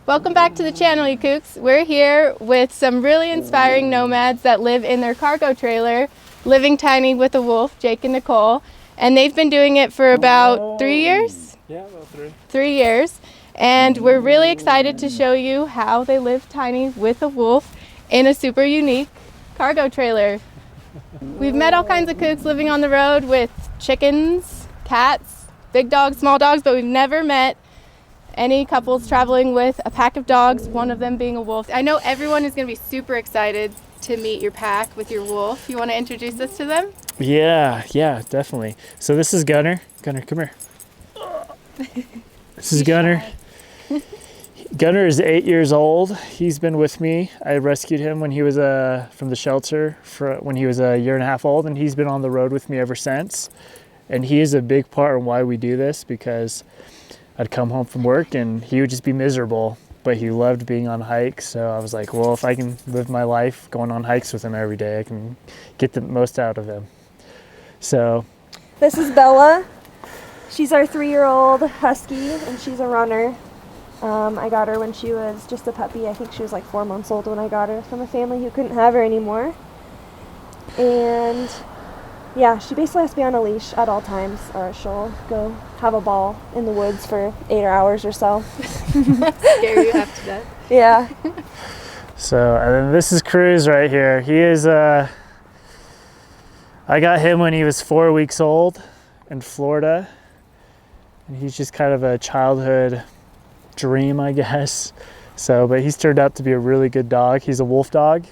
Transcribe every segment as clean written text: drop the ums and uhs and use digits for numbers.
Welcome back to the channel, you Kookz. We're here with some really inspiring nomads that live in their cargo trailer, living tiny with a wolf, Jake and Nicoll. And they've been doing it for about 3 years? Yeah, about 3. 3 years. And we're really excited to show you how they live tiny with a wolf in a super unique cargo trailer. We've met all kinds of Kookz living on the road with chickens, cats, big dogs, small dogs, but we've never met any couples traveling with a pack of dogs, one of them being a wolf. I know everyone is going to be super excited to meet your pack with your wolf. You want to introduce us to them? Yeah, definitely. So this is Gunner. Gunner, come here. This is Gunner. Gunner is 8 years old. He's been with me. I rescued him when he was from the shelter when he was a year and a half old, and he's been on the road with me ever since. And he is a big part of why we do this, because I'd come home from work and he would just be miserable, but he loved being on hikes. So I was like, well, if I can live my life going on hikes with him every day, I can get the most out of him. So this is Bella. She's our 3-year-old husky, and she's a runner. I got her when she was just a puppy. I think she was like 4 months old when I got her from a family who couldn't have her anymore. And yeah, she basically has to be on a leash at all times, or she'll go have a ball in the woods for 8 hours or so. Scare you half to death. Yeah. So, and then this is Cruz right here. He is, I got him when he was 4 weeks old in Florida. And he's just kind of a childhood dream, I guess. So, but he's turned out to be a really good dog. He's a wolf dog.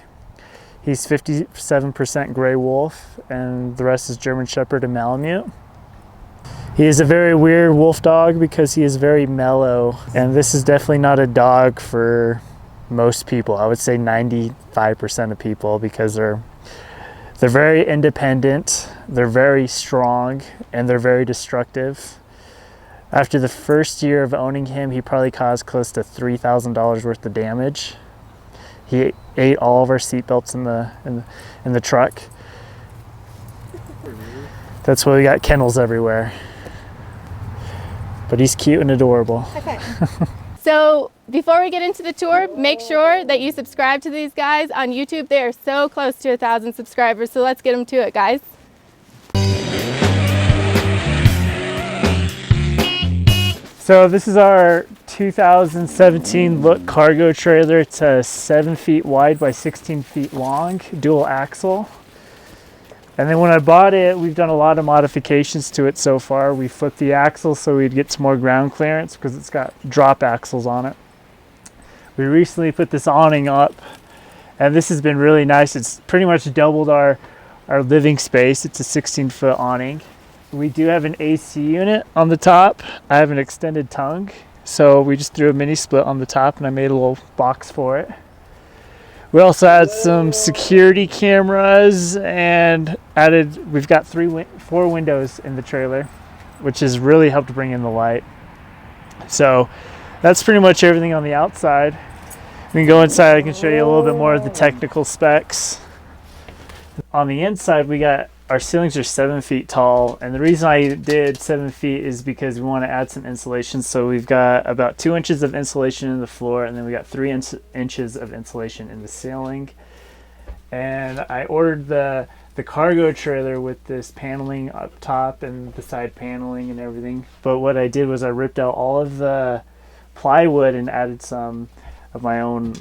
He's 57% gray wolf, and the rest is German Shepherd and Malamute. He is a very weird wolf dog because he is very mellow, and this is definitely not a dog for most people. I would say 95% of people, because they're very independent, they're very strong, and they're very destructive. After the first year of owning him, he probably caused close to $3,000 worth of damage. He ate all of our seat belts in the truck. That's why we got kennels everywhere. But he's cute and adorable. Okay. So before we get into the tour, make sure that you subscribe to these guys on YouTube. They are so close to 1,000 subscribers, so let's get them to it, guys. So this is our 2017 Look cargo trailer. It's 7 feet wide by 16 feet long, dual axle. And then when I bought it, we've done a lot of modifications to it so far. We flipped the axle so we'd get some more ground clearance, because it's got drop axles on it. We recently put this awning up, and this has been really nice. It's pretty much doubled our living space. It's a 16-foot awning. We do have an AC unit on the top. I have an extended tongue, so we just threw a mini split on the top, and I made a little box for it. We also added some security cameras and we've got 4 windows in the trailer, which has really helped bring in the light. So that's pretty much everything on the outside. We can go inside. I can show you a little bit more of the technical specs. On the inside, we got our ceilings are 7 feet tall, and the reason I did 7 feet is because we want to add some insulation. So we've got about 2 inches of insulation in the floor, and then we got 3 inches of insulation in the ceiling. And I ordered the cargo trailer with this paneling up top and the side paneling and everything. But what I did was I ripped out all of the plywood and added some of my own,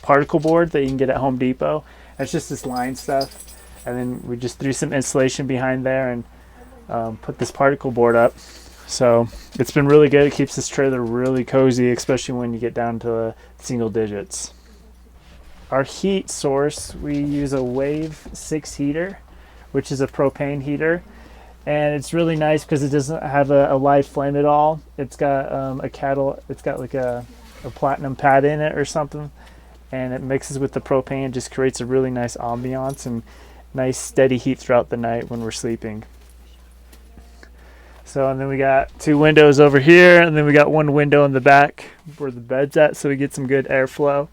particle board that you can get at Home Depot. It's just this line stuff. And then we just threw some insulation behind there and put this particle board up. So it's been really good. It keeps this trailer really cozy, especially when you get down to single digits. Our heat source, we use a Wave 6 heater, which is a propane heater. And it's really nice because it doesn't have a live flame at all. It's got it's got like a platinum pad in it or something. And it mixes with the propane, just creates a really nice ambiance and nice steady heat throughout the night when we're sleeping. So, and then we got 2 windows over here, and then we got 1 window in the back where the bed's at, so we get some good airflow.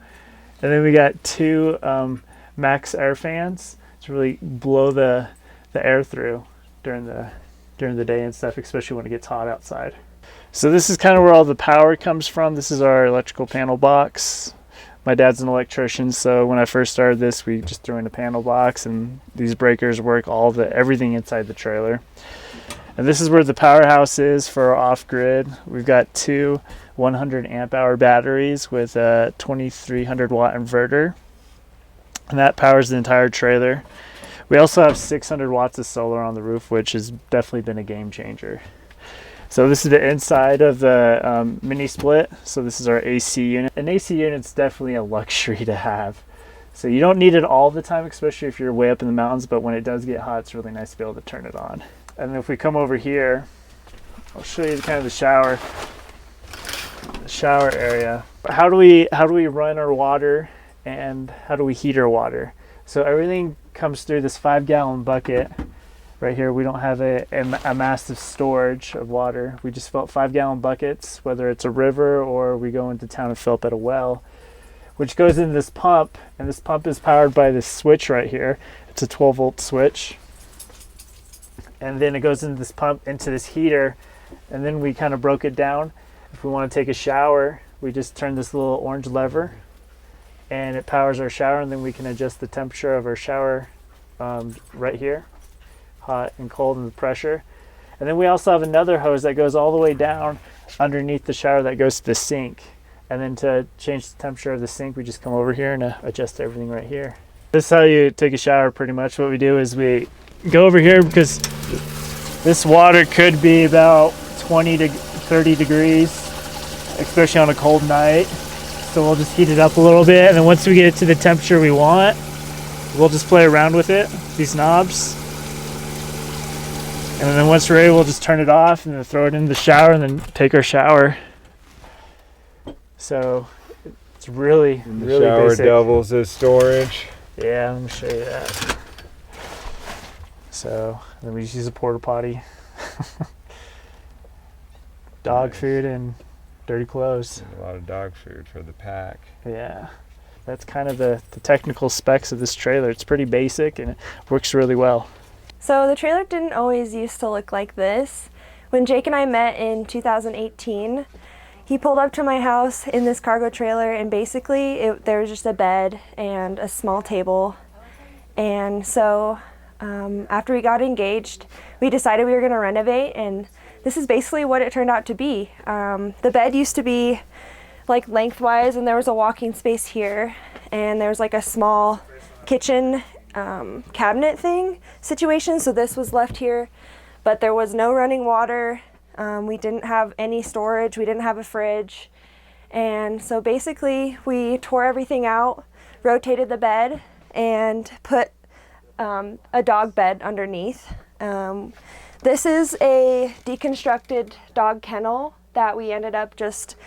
And then we got 2 max air fans to really blow the air through during the day and stuff, especially when it gets hot outside. So this is kind of where all the power comes from. This is our electrical panel box. My dad's an electrician, so when I first started this, we just threw in a panel box, and these breakers work everything inside the trailer. And this is where the powerhouse is for our off-grid. We've got two 100 amp hour batteries with a 2300 watt inverter, and that powers the entire trailer. We also have 600 watts of solar on the roof, which has definitely been a game changer. So this is the inside of the mini split. So this is our AC unit. An AC unit's definitely a luxury to have. So you don't need it all the time, especially if you're way up in the mountains, but when it does get hot, it's really nice to be able to turn it on. And then if we come over here, I'll show you kind of the shower area. How do we run our water, and how do we heat our water? So everything comes through this 5-gallon bucket. Right here, we don't have a massive storage of water. We just fill up 5-gallon buckets, whether it's a river or we go into town and fill up at a well, which goes in this pump, and this pump is powered by this switch right here. It's a 12-volt switch. And then it goes into this pump, into this heater, and then we kind of broke it down. If we want to take a shower, we just turn this little orange lever, and it powers our shower, and then we can adjust the temperature of our shower right here. Hot and cold and the pressure. And then we also have another hose that goes all the way down underneath the shower that goes to the sink. And then to change the temperature of the sink, we just come over here and adjust everything right here. This is how you take a shower pretty much. What we do is we go over here, because this water could be about 20 to 30 degrees, especially on a cold night. So we'll just heat it up a little bit, and then once we get it to the temperature we want, we'll just play around with it, these knobs. And then once we're ready, we'll just turn it off and then throw it in the shower and then take our shower. So it's really, the really shower basic. doubles as storage. Yeah, let me show you that. So then we just use a porta potty. Dog food and dirty clothes. A lot of dog food for the pack. Yeah. That's kind of the technical specs of this trailer. It's pretty basic and it works really well. So the trailer didn't always used to look like this. When Jake and I met in 2018, he pulled up to my house in this cargo trailer, and basically there was just a bed and a small table. And so after we got engaged, we decided we were going to renovate, and this is basically what it turned out to be. The bed used to be like lengthwise, and there was a walking space here, and there was like a small kitchen cabinet thing situation, so this was left here, but there was no running water. We didn't have any storage, we didn't have a fridge, and so basically we tore everything out, rotated the bed, and put a dog bed underneath. This is a deconstructed dog kennel that we ended up just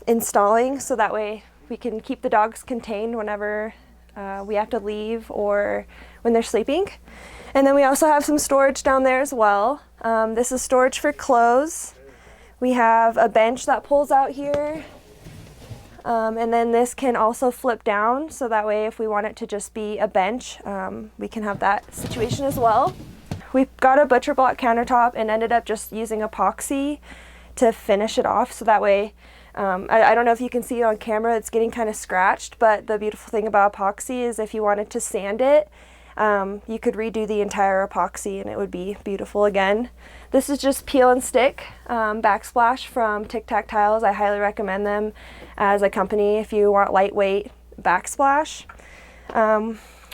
installing, so that way we can keep the dogs contained whenever we have to leave or when they're sleeping. And then we also have some storage down there as well. This is storage for clothes. We have a bench that pulls out here. And then this can also flip down, so that way if we want it to just be a bench, we can have that situation as well. We got a butcher block countertop and ended up just using epoxy to finish it off, so that way I don't know if you can see it on camera, it's getting kind of scratched, but the beautiful thing about epoxy is if you wanted to sand it, you could redo the entire epoxy and it would be beautiful again. This is just peel and stick backsplash from Tic Tac Tiles. I highly recommend them as a company if you want lightweight backsplash.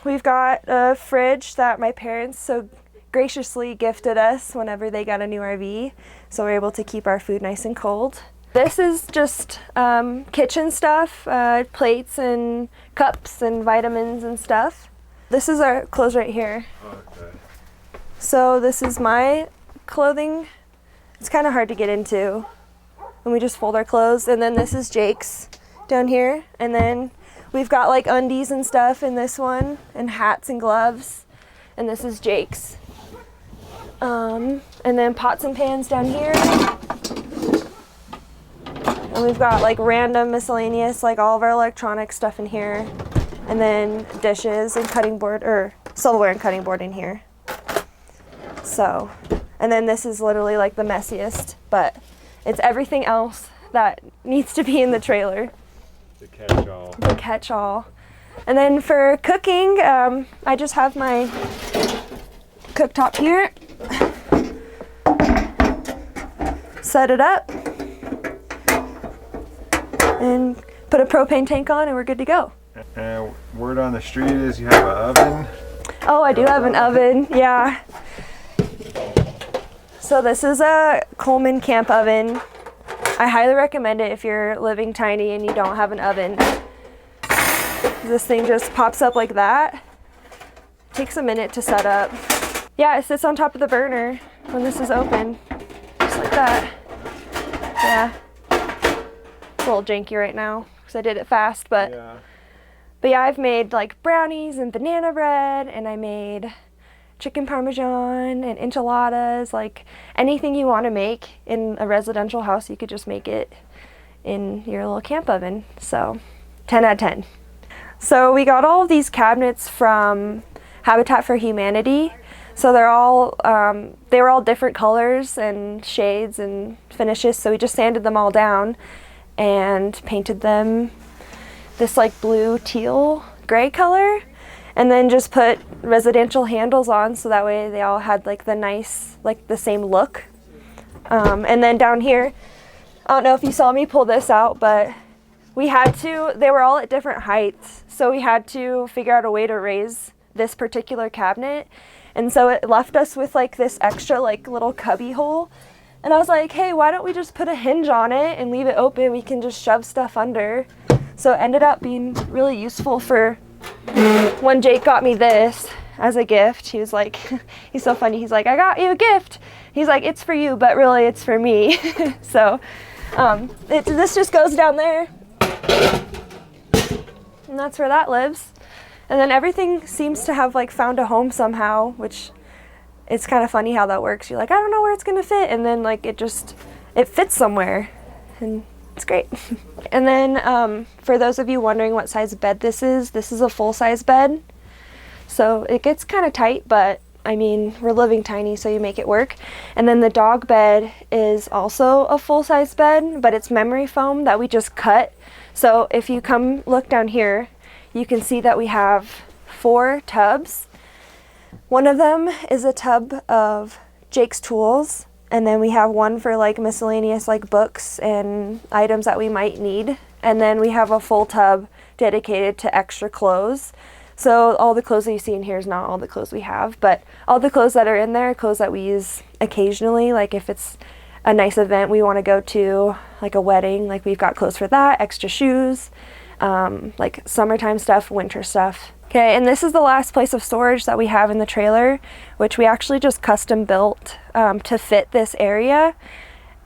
We've got a fridge that my parents so graciously gifted us whenever they got a new RV, so we're able to keep our food nice and cold. This is just kitchen stuff, plates and cups and vitamins and stuff. This is our clothes right here. Okay. So this is my clothing. It's kind of hard to get into. And we just fold our clothes. And then this is Jake's down here. And then we've got like undies and stuff in this one, and hats and gloves. And this is Jake's. And then pots and pans down here. And we've got like random miscellaneous, like all of our electronic stuff in here. And then dishes and cutting board, or silverware and cutting board in here. So, and then this is literally like the messiest, but It's everything else that needs to be in the trailer. The catch-all. The catch-all. And then for cooking, I just have my cooktop here. Set it up. And put a propane tank on and we're good to go. And word on the street is you have an oven. Oh, I do have an oven, yeah. So this is a Coleman camp oven. I highly recommend it if you're living tiny and you don't have an oven. This thing just pops up like that. Takes a minute to set up. Yeah, it sits on top of the burner when this is open. Just like that. Yeah. It's a little janky right now because I did it fast, but yeah, I've made like brownies and banana bread, and I made chicken parmesan and enchiladas. Like anything you want to make in a residential house, you could just make it in your little camp oven. So 10 out of 10. So we got all of these cabinets from Habitat for Humanity. So they're all, they were all different colors and shades and finishes. So we just sanded them all down and painted them this like blue teal gray color, and then just put residential handles on so that way they all had like the nice, like the same look. And then down here, I don't know if you saw me pull this out, but we had to, they were all at different heights, so we had to figure out a way to raise this particular cabinet. And so it left us with like this extra like little cubby hole. And I was like, hey, why don't we just put a hinge on it and leave it open? We can just shove stuff under. So it ended up being really useful for when Jake got me this as a gift. He was like, he's so funny. He's like, I got you a gift. He's like, it's for you, but really it's for me. So this just goes down there. And that's where that lives. And then everything seems to have like found a home somehow, which it's kind of funny how that works. You're like, I don't know where it's gonna fit. And then like it fits somewhere. And it's great. And then for those of you wondering what size bed this is a full-size bed. So it gets kind of tight, but I mean, we're living tiny, so you make it work. And then the dog bed is also a full-size bed, but it's memory foam that we just cut. So if you come look down here, you can see that we have 4 tubs. One of them is a tub of Jake's tools, and then we have one for like miscellaneous like books and items that we might need. And then we have a full tub dedicated to extra clothes. So all the clothes that you see in here is not all the clothes we have, but all the clothes that are in there are clothes that we use occasionally. Like if it's a nice event we want to go to, like a wedding, like we've got clothes for that, extra shoes, like summertime stuff, winter stuff. Okay, and this is the last place of storage that we have in the trailer, which we actually just custom built to fit this area.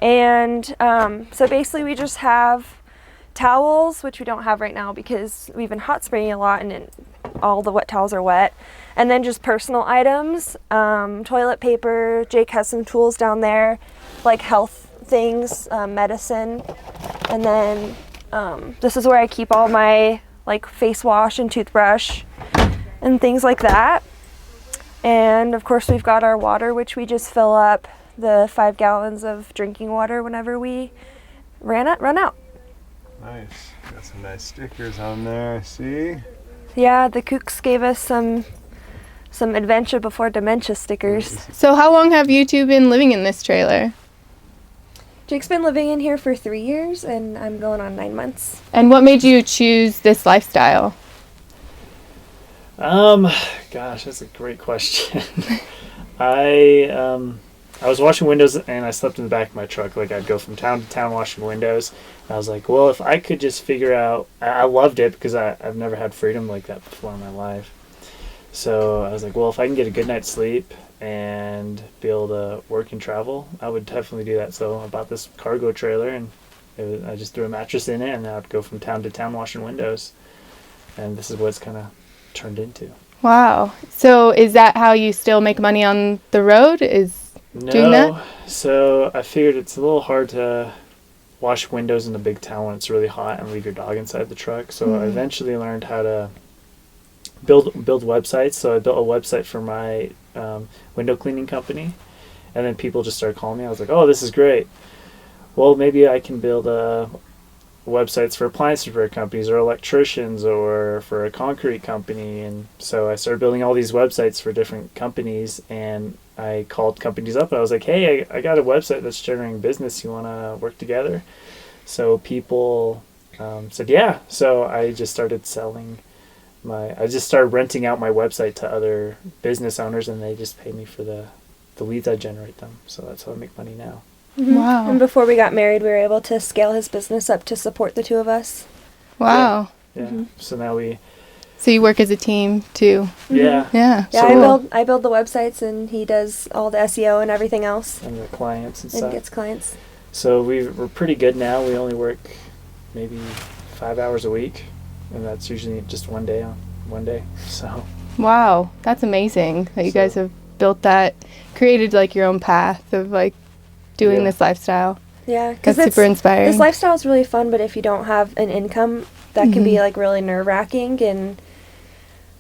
And so basically we just have towels, which we don't have right now because we've been hot spraying a lot and all the wet towels are wet. And then just personal items, toilet paper. Jake has some tools down there, like health things, medicine. And then this is where I keep all my like face wash and toothbrush and things like that. And of course we've got our water, which we just fill up the 5 gallons of drinking water whenever we run out. Nice. Got some nice stickers on there, see? Yeah, the Kookz gave us some adventure before dementia stickers. So how long have you two been living in this trailer? Jake's been living in here for 3 years and I'm going on 9 months. And what made you choose this lifestyle? Gosh, that's a great question. I was washing windows and I slept in the back of my truck. Like I'd go from town to town washing windows. And I was like, well, if I could just figure out, I loved it because I've never had freedom like that before in my life. So I was like, well, if I can get a good night's sleep and be able to work and travel, I would definitely do that. So I bought this cargo trailer and I just threw a mattress in it and I would go from town to town washing windows. And this is what it's kind of turned into. Wow. So is that how you still make money on the road? Doing that? So I figured it's a little hard to wash windows in a big town when it's really hot and leave your dog inside the truck. So I eventually learned how to build websites. So I built a website for my window cleaning company, and then people just started calling me. I was like, oh, this is great. well, maybe I can build websites for appliance repair companies or electricians or for a concrete company. And so I started building all these websites for different companies, and I called companies up and I was like, hey, I got a website that's generating business. You want to work together? So people said, yeah. So I just started I just started renting out my website to other business owners, and they just pay me for the leads I generate them. So that's how I make money now. Wow. And before we got married, we were able to scale his business up to support the two of us. Wow. Yeah. So now So you work as a team too. Yeah. Yeah. Yeah, So I build the websites, and he does all the SEO and everything else, And the clients and and stuff. gets clients. So we're pretty good now. We only work maybe 5 hours a week, and that's usually just one day. So Wow. That's amazing that you So- guys have built that, created like your own path of like doing Yeah. this lifestyle. Yeah, because That's super inspiring. this lifestyle is really fun, but if you don't have an income, that can be like really nerve-wracking. And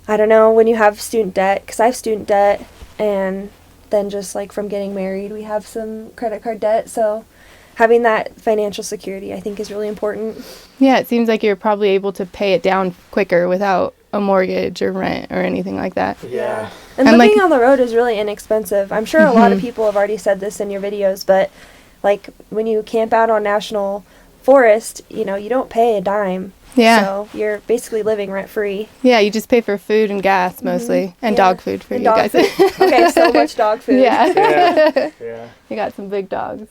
I don't know, when you have student debt, because I have student debt, and then just like from getting married, we have some credit card debt. So having that financial security, I think, is really important. Yeah, it seems like you're probably able to pay it down quicker without a mortgage or rent or anything like that. yeah. And And, living like- on the road is really inexpensive. I'm sure a lot of people have already said this in your videos, but like when you camp out on national forest, you know, you don't pay a dime. Yeah. So you're basically living rent free. Yeah, you just pay for food and gas mostly, and Yeah. dog food for And you dog guys. food. Okay, so much dog food. Yeah. Yeah. You got some big dogs.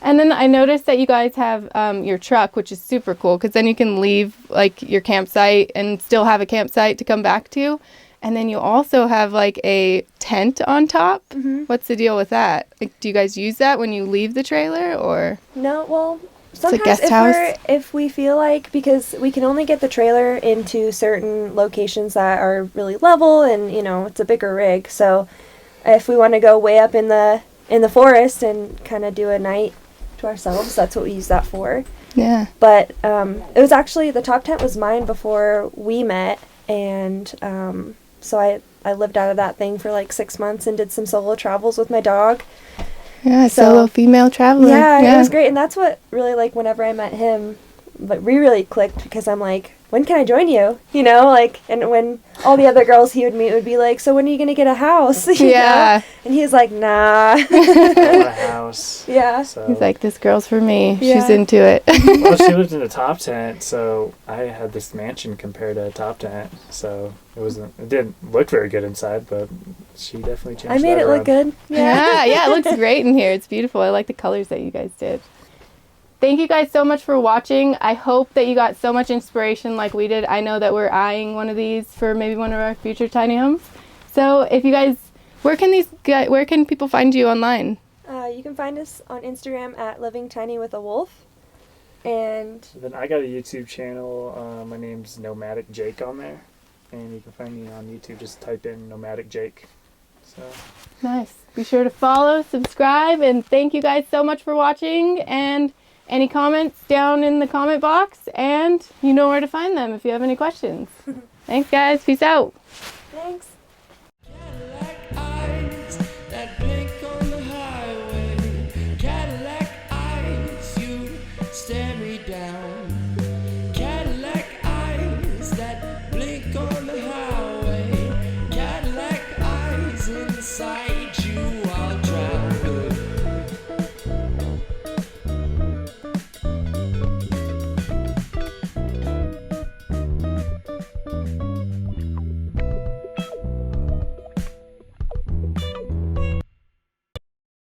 And then I noticed that you guys have your truck, which is super cool because then you can leave like your campsite and still have a campsite to come back to. And then you also have like a tent on top. What's the deal with that? Like, do you guys use that when you leave the trailer or? No, well, a sometimes guest if house? if we feel like, because we can only get the trailer into certain locations that are really level, and you know, it's a bigger rig. So if we want to go way up in the forest and kind of do a night to ourselves, that's what we use that for. Yeah. But it was actually, the top tent was mine before we met, and so I lived out of that thing for like 6 months and did some solo travels with my dog. Yeah, So- solo female traveler. Yeah, it was great. And that's what really, like, whenever I met him, like, we really clicked, because I'm like, when can I join you? You know, like, and when all the other girls he would meet would be like, so when are you going to get a house? You Yeah. know? And he was like, nah. I want a house. Yeah. So He's like, this girl's for me. She's Yeah. into it. well, she lived in a top tent, so I had this mansion compared to a top tent. So it didn't look very good inside, but she definitely changed. I made that it look around. good. Yeah. Yeah, it looks great in here. It's beautiful. I like the colors that you guys did. Thank you guys so much for watching. I hope that you got so much inspiration like we did. I know that we're eyeing one of these for maybe one of our future tiny homes. So if you guys, where can people find you online? You can find us on Instagram at Living Tiny with a Wolf. And Then I got a YouTube channel. My name's Nomadic Jake on there, and you can find me on YouTube. Just type in Nomadic Jake. So Nice. Be sure to follow, subscribe, and thank you guys so much for watching. And any comments down in the comment box, and you know where to find them if you have any questions. Thanks, guys. Peace out. thanks.